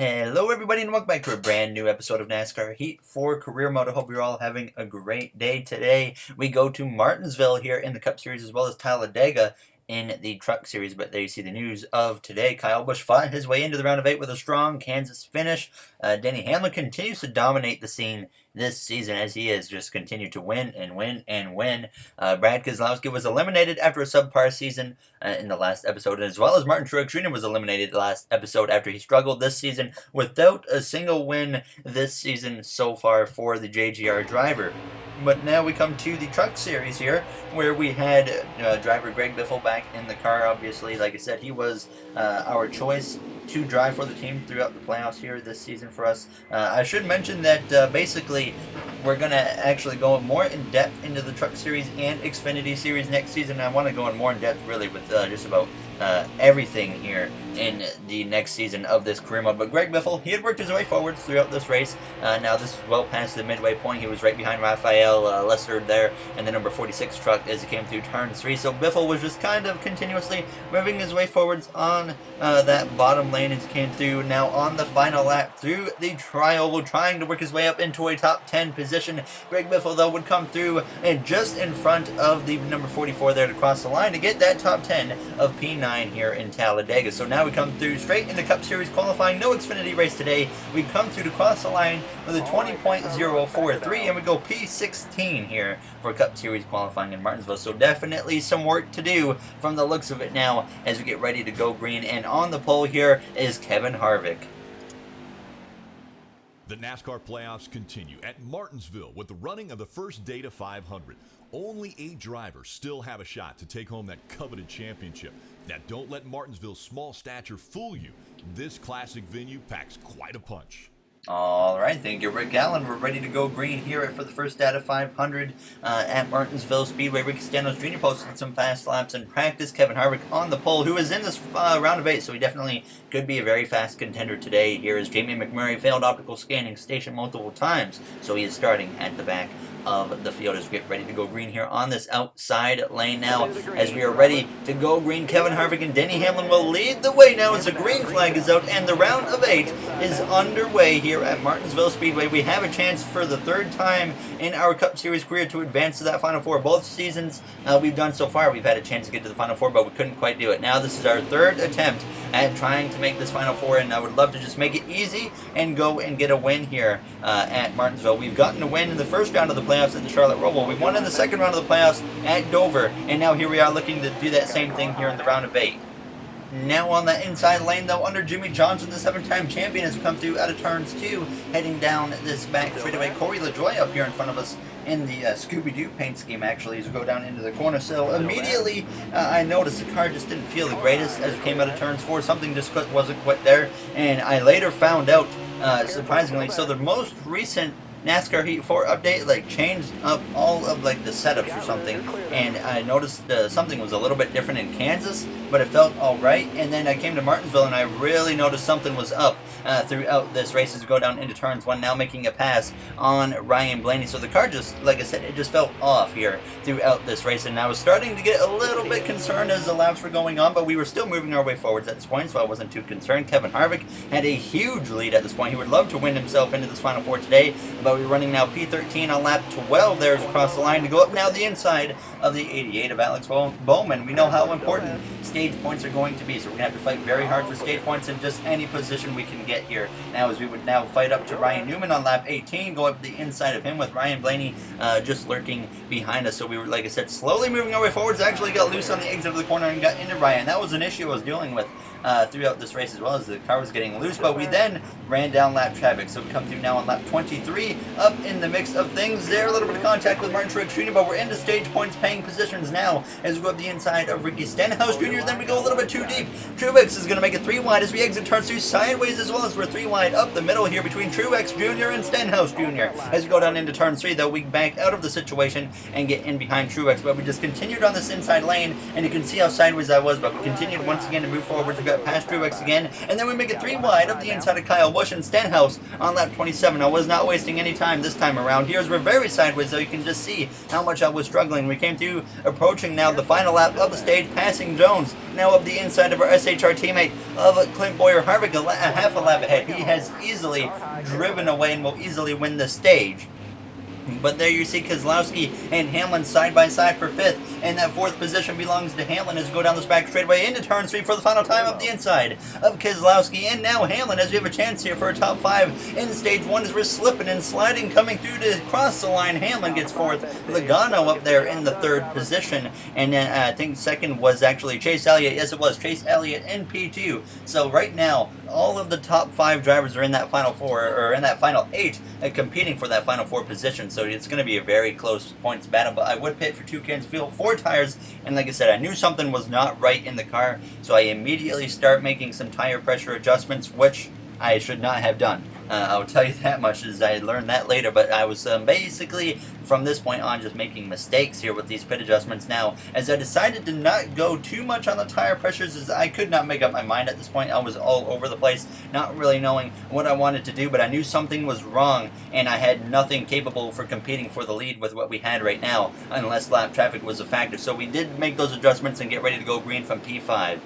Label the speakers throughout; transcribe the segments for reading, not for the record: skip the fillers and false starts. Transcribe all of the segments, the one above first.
Speaker 1: Hello everybody and welcome back to a brand new episode of NASCAR Heat 4 Career Mode. I hope you're all having a great day today. We go to Martinsville here in the Cup Series as well as Talladega in the Truck Series. But there you see the news of today. Kyle Busch fought his way into the round of 8 with a strong Kansas finish. Denny Hamlin continues to dominate the scene this season as he has just continued to win and win and win. Brad Keselowski was eliminated after a subpar season in the last episode, as well as Martin Truex Jr. was eliminated last episode after he struggled this season without a single win this season so far for the JGR driver. But now we come to the Truck Series here, where we had driver Greg Biffle back in the car. Obviously, like I said, he was our choice to drive for the team throughout the playoffs here this season for us. I should mention that basically we're going to actually go more in depth into the Truck Series and Xfinity Series next season. I want to go in more in depth really with just about everything here in the next season of this career mode. But Greg Biffle, he had worked his way forward throughout this race. Now this is well past the midway point. He was right behind Raphael Lessard there and the number 46 truck as he came through turn 3. So Biffle was just kind of continuously moving his way forwards on that bottom lane as he came through. Now on the final lap through the tri-oval, trying to work his way up into a top 10 position. Greg Biffle though would come through and just in front of the number 44 there to cross the line to get that top 10 of P9 here in Talladega. So now we come through straight into Cup Series qualifying. No Xfinity race today. We come through to cross the line with a 20.043 and we go P16 here for Cup Series qualifying in Martinsville. So definitely some work to do from the looks of it now as we get ready to go green. And on the pole here is Kevin Harvick.
Speaker 2: The NASCAR playoffs continue at Martinsville with the running of the first Data 500. Only 8 drivers still have a shot to take home that coveted championship. Now, don't let Martinsville's small stature fool you. This classic venue packs quite a punch.
Speaker 1: Alright, thank you, Rick Allen. We're ready to go green here for the first Data 500 at Martinsville Speedway. Ricky Stenhouse Jr. posted some fast laps in practice. Kevin Harvick on the pole, who is in this round of 8, so he definitely could be a very fast contender today. Here is Jamie McMurray, failed optical scanning station multiple times, so he is starting at the back of the field as we get ready to go green here on this outside lane now. As we are ready to go green, Kevin Harvick and Denny Hamlin will lead the way now as the green flag is out and the round of 8 is underway here at Martinsville Speedway. We have a chance for the 3rd time in our Cup Series career to advance to that Final Four. Both seasons we've done so far, we've had a chance to get to the Final Four, but we couldn't quite do it. Now this is our 3rd attempt at trying to make this Final Four, and I would love to just make it easy and go and get a win here at Martinsville. We've gotten a win in the first round of the playoffs at the Charlotte Roval. We won in the second round of the playoffs at Dover, and now here we are looking to do that same thing here in the round of 8. Now on the inside lane, though, under Jimmy Johnson, the 7-time champion, has come through out of turns 2, heading down this back straightaway. Corey LaJoie up here in front of us in the Scooby-Doo paint scheme, actually, as we go down into the corner. So immediately, I noticed the car just didn't feel the greatest as it came out of turns 4. Something just wasn't quite there, and I later found out, surprisingly, so the most recent NASCAR Heat 4 update changed up all of the setups or something, and I noticed something was a little bit different in Kansas, but it felt alright. And then I came to Martinsville and I really noticed something was up throughout this race as we go down into turns 1, now making a pass on Ryan Blaney. So the car just, like I said, it just felt off here throughout this race, and I was starting to get a little bit concerned as the laps were going on, but we were still moving our way forwards at this point, so I wasn't too concerned. Kevin Harvick had a huge lead at this point. He would love to win himself into this Final Four today, but we're running now P13 on lap 12 there across the line to go up now the inside of the 88 of Alex Bowman. We know how important stage points are going to be, so we're going to have to fight very hard for stage points in just any position we can get here. Now as we would now fight up to Ryan Newman on lap 18, go up the inside of him with Ryan Blaney just lurking behind us. So we were, like I said, slowly moving our way forwards. Actually got loose on the exit of the corner and got into Ryan. That was an issue I was dealing with throughout this race as well, as the car was getting loose, but we then ran down lap traffic. So we come through now on lap 23, up in the mix of things there. A little bit of contact with Martin Truex Jr., but we're into stage points paying positions now as we go up the inside of Ricky Stenhouse Jr. Then we go a little bit too deep. Truex is going to make it 3 wide as we exit turns 2 sideways, as well as we're 3 wide up the middle here between Truex Jr. and Stenhouse Jr. As we go down into turn 3, though, we back out of the situation and get in behind Truex, but we just continued on this inside lane, and you can see how sideways I was, but we continued once again to move forward. We got past Truex again, and then we make it 3 wide up the inside of Kyle Busch and Stenhouse on lap 27. I was not wasting any time this time around. Here as we're very sideways, though, you can just see how much I was struggling. We came through, approaching now the final lap of the stage, passing Jones, now up the inside of our SHR teammate of Clint Boyer Harvick, a half a lap ahead. He has easily driven away and will easily win the stage. But there you see Keselowski and Hamlin side by side for 5th, and that 4th position belongs to Hamlin as we go down this back straightaway into turn 3 for the final time up the inside of Keselowski, and now Hamlin as we have a chance here for a top 5 in stage 1 as we're slipping and sliding, coming through to cross the line. Hamlin gets 4th, Logano up there in the 3rd position, and then I think 2nd was actually Chase Elliott. Yes, it was Chase Elliott in P2. So right now, all of the top 5 drivers are in that final 4, or in that final 8, competing for that final 4 position. So it's going to be a very close points battle, but I would pit for 2 cans of fuel, 4 tires, and like I said, I knew something was not right in the car, so I immediately start making some tire pressure adjustments, which I should not have done. I'll tell you that much, as I learned that later, but I was basically, from this point on, just making mistakes here with these pit adjustments now, as I decided to not go too much on the tire pressures, as I could not make up my mind at this point. I was all over the place, not really knowing what I wanted to do, but I knew something was wrong, and I had nothing capable for competing for the lead with what we had right now, unless lap traffic was a factor. So we did make those adjustments and get ready to go green from P5.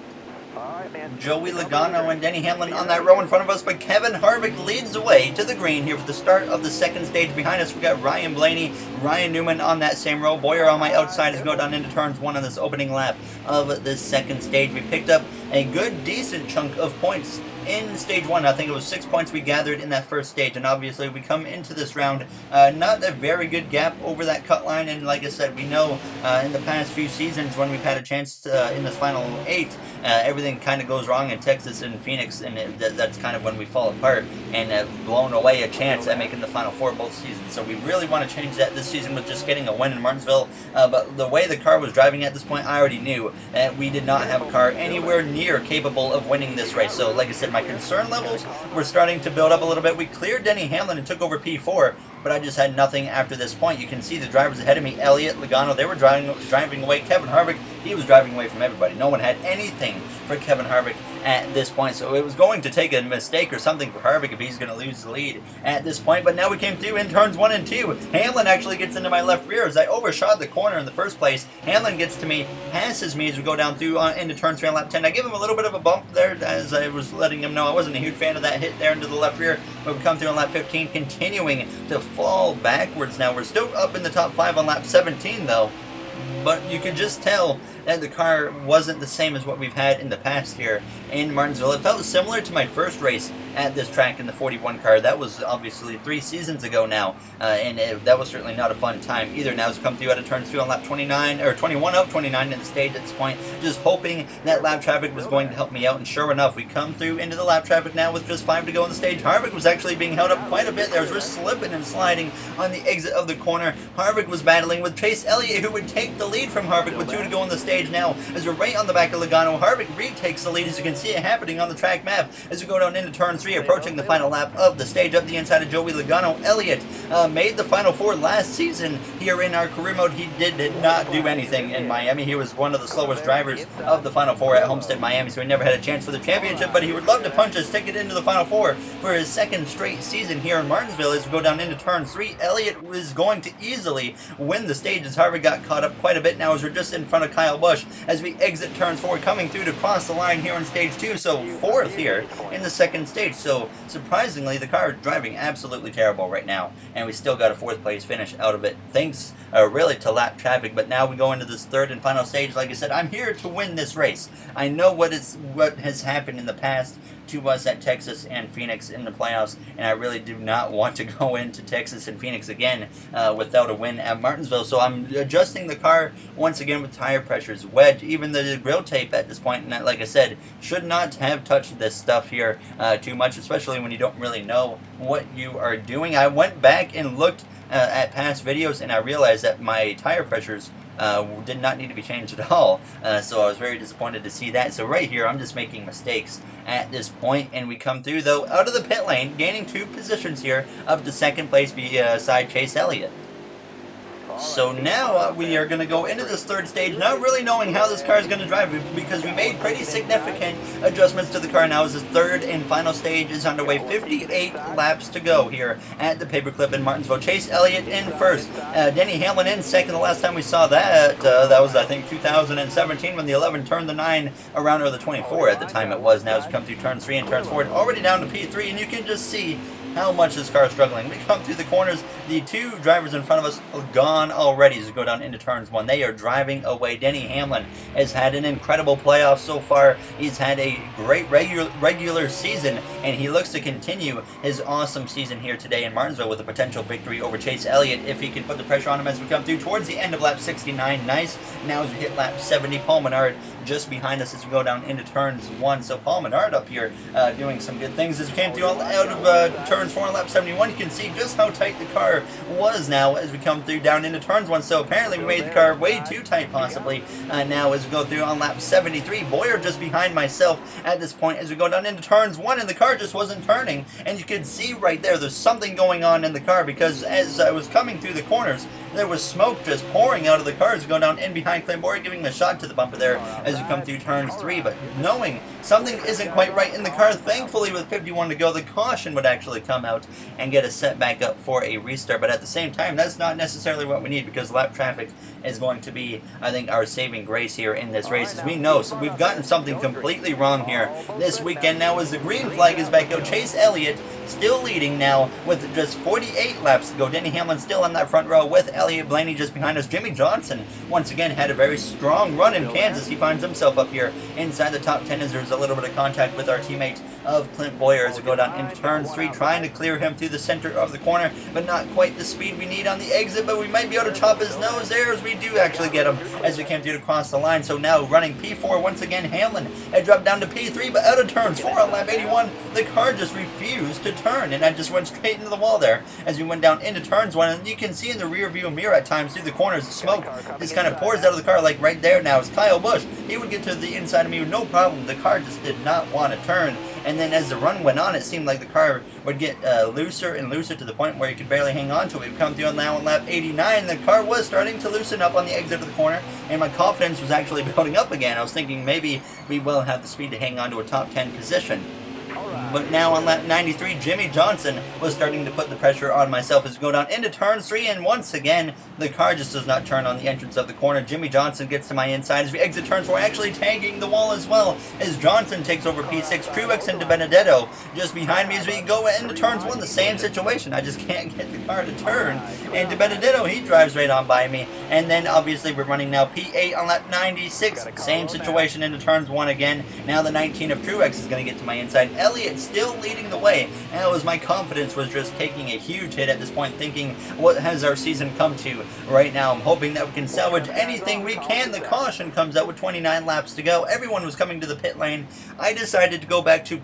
Speaker 1: Joey Logano and Denny Hamlin on that row in front of us, but Kevin Harvick leads the way to the green here for the start of the 2nd stage. Behind us, we got Ryan Blaney, Ryan Newman on that same row. Boyer on my outside as we go down into turns 1 on this opening lap of this 2nd stage. We picked up a good, decent chunk of points in stage 1. I think it was 6 points we gathered in that 1st stage, and obviously we come into this round not a very good gap over that cut line, and like I said, we know in the past few seasons when we've had a chance in this final 8, everything kind of goes wrong in Texas and Phoenix, and that's kind of when we fall apart and blown away a chance at making the final 4 both seasons. So we really want to change that this season with just getting a win in Martinsville, but the way the car was driving at this point, I already knew that we did not have a car anywhere near capable of winning this race. So like I said, my concern levels were starting to build up a little bit. We cleared Denny Hamlin and took over P4, but I just had nothing after this point. You can see the drivers ahead of me, Elliott, Logano, they were driving away. Kevin Harvick, he was driving away from everybody. No one had anything for Kevin Harvick at this point, so it was going to take a mistake or something for Harvick if he's going to lose the lead at this point. But now we came through in turns 1 and 2. Hamlin actually gets into my left rear as I overshot the corner in the first place. Hamlin gets to me, passes me as we go down through into turn 3 on lap 10. I give him a little bit of a bump there as I was letting him know I wasn't a huge fan of that hit there into the left rear, but we come through on lap 15, continuing to fall backwards now. We're still up in the top 5 on lap 17 though, but you can just tell that the car wasn't the same as what we've had in the past here in Martinsville. It felt similar to my first race at this track in the 41 car. That was obviously 3 seasons ago now, and that was certainly not a fun time either. Now as we come through out of turn 2 on lap 29, or 21 of 29 in the stage at this point, just hoping that lap traffic was going to help me out, and sure enough, we come through into the lap traffic now with just 5 to go on the stage. Harvick was actually being held up quite a bit there as we're slipping and sliding on the exit of the corner. Harvick was battling with Chase Elliott, who would take the lead from Harvick with 2 to go on the stage now as we're right on the back of Logano. Harvick retakes the lead, as you can see it happening on the track map as we go down into turn 3, approaching the final lap of the stage up the inside of Joey Logano. Elliott made the final 4 last season here in our career mode. He did not do anything in Miami. He was one of the slowest drivers of the final 4 at Homestead, Miami, so he never had a chance for the championship, but he would love to punch his ticket into the final 4 for his 2nd straight season here in Martinsville. As we go down into turn 3, Elliott was going to easily win the stage as Harvick got caught up quite a bit now as we're just in front of Kyle Busch as we exit turn 4, coming through to cross the line here in stage 2, so 4th here in the 2nd stage. So surprisingly, the car is driving absolutely terrible right now, and we still got a 4th place finish out of it, thanks really to lap traffic. But now we go into this 3rd and final stage. Like I said, I'm here to win this race. I know what has happened in the past to us at Texas and Phoenix in the playoffs, and I really do not want to go into Texas and Phoenix again without a win at Martinsville. So I'm adjusting the car once again with tire pressures, wedge, even the grill tape at this point, and like I said, should not have touched this stuff here too much, especially when you don't really know what you are doing. I went back and looked at past videos, and I realized that my tire pressures did not need to be changed at all, so I was very disappointed to see that. So right here, I'm just making mistakes at this point, and we come through though out of the pit lane, gaining 2 positions here up to 2nd place beside Chase Elliott. So now we are going to go into this third stage, not really knowing how this car is going to drive, because we made pretty significant adjustments to the car. Now as the third and final stage is underway, 58 laps to go here at the paperclip in Martinsville. Chase Elliott in first, Denny Hamlin in second. The last time we saw that, that was I think 2017 when the 11 turned the 9 around, or the 24 at the time it was. Now it's come through turn 3 and turns 4, already down to P3, and you can just see how much this car is struggling. We come through the corners, the two drivers in front of us are gone already as we go down into turns 1. They are driving away. Denny Hamlin has had an incredible playoff so far. He's had a great regular season, and he looks to continue his awesome season here today in Martinsville with a potential victory over Chase Elliott if he can put the pressure on him as we come through towards the end of lap 69. Nice. Now as we hit lap 70, Paul Menard just behind us as we go down into turns 1. So Paul Menard up here doing some good things as we came through out of turns 4 and lap 71. You can see just how tight the car was now as we come through down into turns 1. So apparently we made the car way too tight possibly. Now as we go through on lap 73, Boyer just behind myself at this point as we go down into turns 1, and the car just wasn't turning. And you can see right there's something going on in the car, because as I was coming through the corners, there was smoke just pouring out of the car as we go down in behind Clay Boyer, giving him a shot to the bumper there as we come through turns 3. But knowing something isn't quite right in the car, thankfully with 51 to go, the caution would actually come out and get us set back up for a restart. But at the same time, that's not necessarily what we need, because lap traffic is going to be, I think, our saving grace here in this race. As we know, so we've gotten something completely wrong here this weekend. Now as the green flag is back out, Chase Elliott still leading now with just 48 laps to go. Denny Hamlin still on that front row with Elliott Blaney just behind us. Jimmy Johnson once again had a very strong run in Kansas. He finds himself up here inside the top 10 as there's a little bit of contact with our teammate of Clint Boyer as we go down into turns 3, trying to clear him through the center of the corner, but not quite the speed we need on the exit. But we might be able to chop his nose there as we do actually get him as we came through to cross the line. So now running P4 once again, Hamlin had dropped down to P3, but out of turns 4 on lap 81, the car just refused to turn, and I just went straight into the wall there as we went down into turns 1. And you can see in the rear view mirror at times through the corners, the smoke just kind of pours out of the car, like right there now is Kyle Busch. He would get to the inside of me with no problem. The car just did not want to turn. And then as the run went on, it seemed like the car would get looser and looser to the point where you could barely hang on to it. We've come through now on lap 89. The car was starting to loosen up on the exit of the corner, and my confidence was actually building up again. I was thinking maybe we will have the speed to hang on to a top 10 position. But now on lap 93, Jimmy Johnson was starting to put the pressure on myself as we go down into turn 3, and once again, the car just does not turn on the entrance of the corner. Jimmy Johnson gets to my inside as we exit turn 4, actually tagging the wall as well, as Johnson takes over P6. Truex and DiBenedetto just behind me as we go into turns 1. The same situation. I just can't get the car to turn. And DiBenedetto, he drives right on by me. And then obviously we're running now P8 on lap 96. Same situation into turns 1 again. Now the 19 of Truex is going to get to my inside. Elliott still leading the way. And it was my confidence was just taking a huge hit at this point, thinking, what has our season come to right now? I'm hoping that we can salvage anything we can. The caution comes out with 29 laps to go. Everyone was coming to the pit lane. I decided to go back to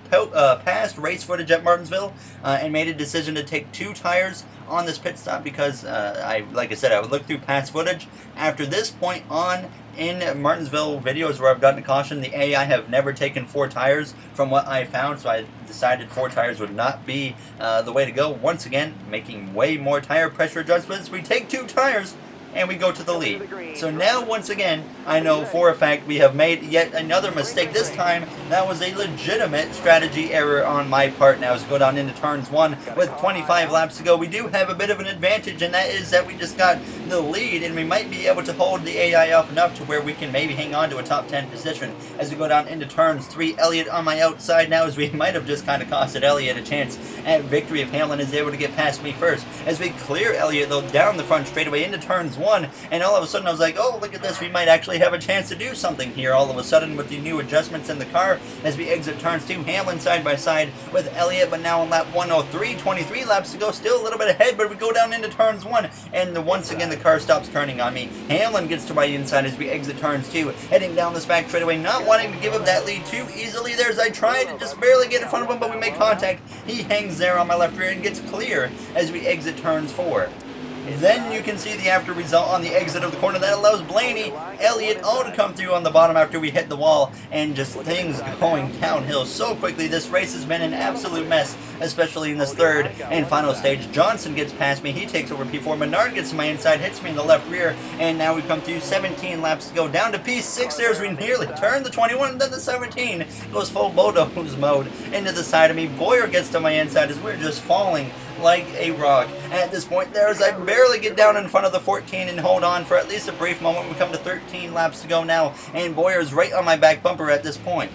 Speaker 1: past race footage at Martinsville and made a decision to take 2 tires on this pit stop because, like I said, I would look through past footage. After this point on, in Martinsville videos where I've gotten a caution, the AI have never taken 4 tires from what I found, so I decided 4 tires would not be the way to go. Once again, making way more tire pressure adjustments. We take 2 tires and we go to the lead. So now, once again, I know for a fact we have made yet another mistake. This time, that was a legitimate strategy error on my part. Now, as we go down into turns 1 with 25 laps to go, we do have a bit of an advantage, and that is that we just got the lead, and we might be able to hold the AI off enough to where we can maybe hang on to a top 10 position. As we go down into turns 3, Elliott on my outside now, as we might have just kind of costed Elliott a chance at victory if Hamlin is able to get past me first. As we clear Elliott, though, down the front straightaway into turns 1, and all of a sudden I was like, oh, look at this, we might actually have a chance to do something here all of a sudden with the new adjustments in the car. As we exit turns 2, Hamlin side by side with Elliott, but now on lap 103, 23 laps to go, still a little bit ahead, but we go down into turns 1, and once again the car stops turning on me. Hamlin gets to my inside as we exit turns 2, heading down this back straightaway, not wanting to give up that lead too easily there as I try to just barely get in front of him, but we make contact. He hangs there on my left rear and gets clear as we exit turns 4. Then you can see the after result on the exit of the corner. That allows Blaney, Elliott all to come through on the bottom after we hit the wall, and just things going downhill so quickly. This race has been an absolute mess, especially in this third and final stage. Johnson gets past me. He takes over P4. Menard gets to my inside, hits me in the left rear, and now we come through 17 laps to go. Down to P6 there as we nearly turn the 21, and then the 17 goes full bulldoze mode into the side of me. Boyer gets to my inside as we're just falling like a rock. At this point there, as I barely get down in front of the 14 and hold on for at least a brief moment. We come to 13 laps to go now, and Boyer's right on my back bumper at this point.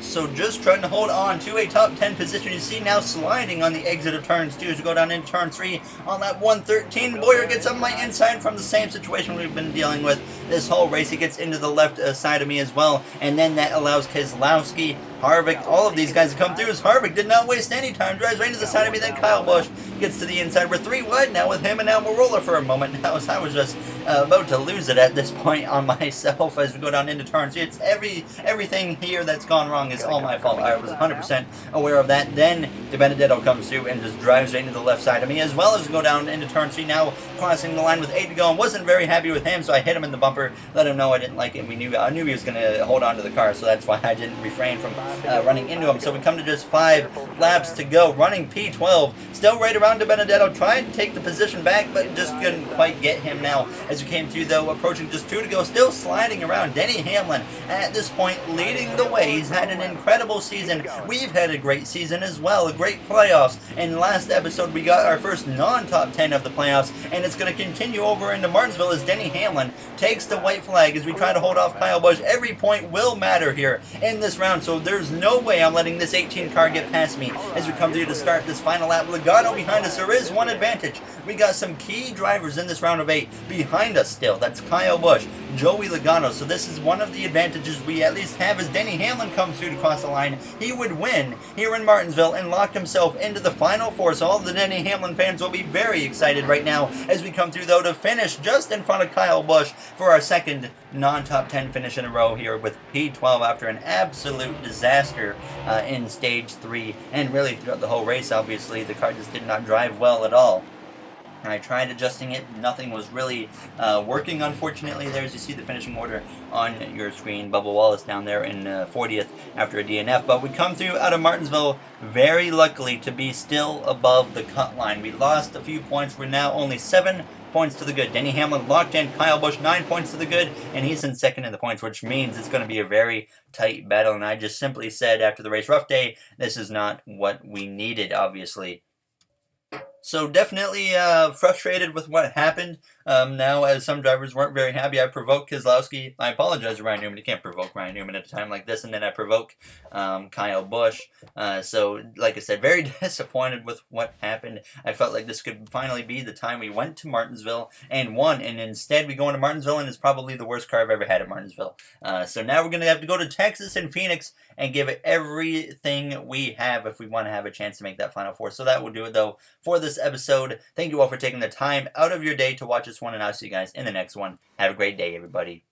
Speaker 1: So just trying to hold on to a top 10 position. You see now sliding on the exit of turns 2 as we go down into turn 3 on that 113. Boyer gets on my inside from the same situation we've been dealing with this whole race. He gets into the left side of me as well, and then that allows Keselowski, Harvick, all of these guys to come through, as Harvick did not waste any time, drives right into the side of me. Then Kyle Busch gets to the inside. We're 3 wide now with him and Almirola for a moment now, as I was just about to lose it at this point on myself as we go down into turn 3. It's everything here that's gone wrong is all my fault. I was 100% aware of that. Then DiBenedetto comes through and just drives right into the left side of me, as well as we go down into turn 3 now, crossing the line with 8 to go, and wasn't very happy with him, so I hit him in the bumper, let him know I didn't like it. I knew he was going to hold on to the car, so that's why I didn't refrain from running into him. So we come to just 5 laps to go, running P12, still right around DiBenedetto, trying to take the position back, but just couldn't quite get him now. As we came through, though, approaching just 2 to go, still sliding around. Denny Hamlin at this point leading the way. He's had an incredible season. We've had a great season as well, a great playoffs. And last episode we got our first non-top 10 of the playoffs, and it's going to continue over into Martinsville as Denny Hamlin takes the white flag as we try to hold off Kyle Busch. Every point will matter here in this round, so there's no way I'm letting this 18 car get past me as we come through to start this final lap. Logano behind us. There is one advantage. We got some key drivers in this round of 8 behind us still. That's Kyle Busch, Joey Logano. So this is one of the advantages we at least have as Denny Hamlin comes through to cross the line. He would win here in Martinsville and lock himself into the Final Four. So all the Denny Hamlin fans will be very excited right now as we come through, though, to finish just in front of Kyle Busch for our second non-top 10 finish in a row here with P12 after an absolute disaster in stage 3, and really throughout the whole race. Obviously the car just did not drive well at all. I tried adjusting it, nothing was really working, unfortunately. There, as you see the finishing order on your screen, Bubba Wallace down there in 40th after a DNF. But we come through out of Martinsville very luckily to be still above the cut line. We lost a few points. We're now only 7 points to the good. Denny Hamlin locked in, Kyle Busch 9 points to the good, and he's in second in the points, which means it's going to be a very tight battle. And I just simply said after the race, rough day, this is not what we needed, obviously. So definitely frustrated with what happened. Now, as some drivers weren't very happy, I provoked Keselowski. I apologize to Ryan Newman. You can't provoke Ryan Newman at a time like this. And then I provoke Kyle Busch. So, like I said, very disappointed with what happened. I felt like this could finally be the time we went to Martinsville and won. And instead, we go into Martinsville, and it's probably the worst car I've ever had at Martinsville. So now we're going to have to go to Texas and Phoenix and give it everything we have if we want to have a chance to make that Final Four. So that will do it, though, for this episode. Thank you all for taking the time out of your day to watch this one, and I'll see you guys in the next one. Have a great day, everybody.